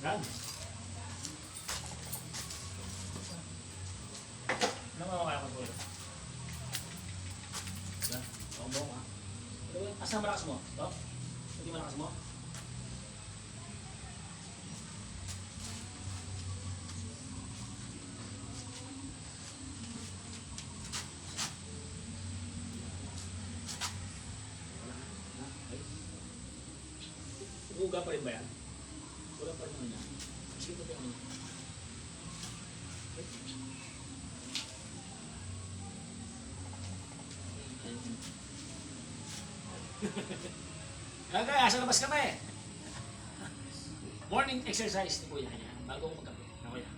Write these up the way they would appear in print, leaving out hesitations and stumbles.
Yan. Ano mga kaya ko po yun? Diba? Bawang ha. Asa malakas mo? Ito? Hindi malakas mo? Huga pa rin ba yan? Huga pa rin naman yan. Sige pa rin. Okay, asa labas kami? Morning exercise ni Kuya. Bago ko magkape. Ako yan.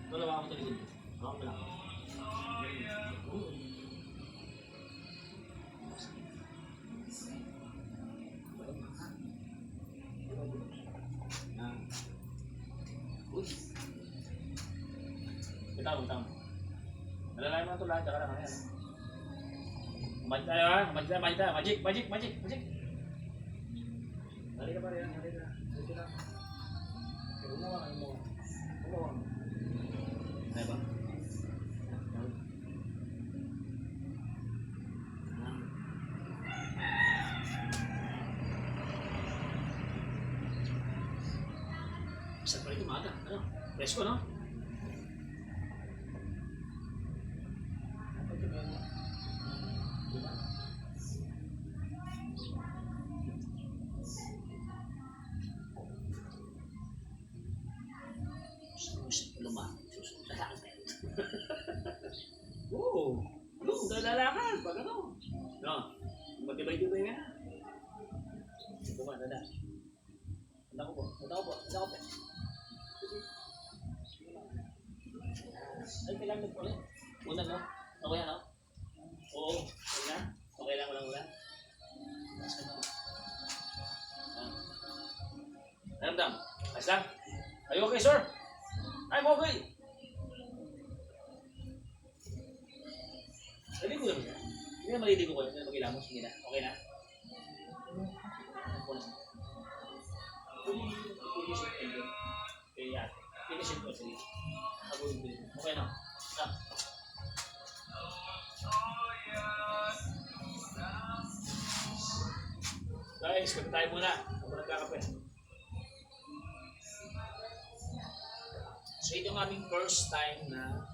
Wala ba ako tuligod? Ako mo lang. Bitaw. Nalalay mo ito lahat, tsaka lang yan. Kumad tayo ha, kumad tayo. Magic. Dali ka pa rin, dali ka. Dito lang. Umuha. Ay ba? Isa pa rin umaga. Ano? Presko, no? Oo. Lalakad. Pag ano? No. Matibay-tibay nga. Ito ba, dada. Tanda ko po. Ay, kailangan ulit. Una, no? Okay na, no? Oo. Okay na? Okay lang, ulang. Ramdam. Ayos lang. Are you okay, sir? I'm okay. Maligo lang siya. Hindi na maliligo ko. Hindi na mag-ilamos. Hindi na. Okay na? Okay na. Guys, kami tayo muna. Ako nagkakape. So ito ang aming first time na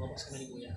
lumabas kami ni Kuya.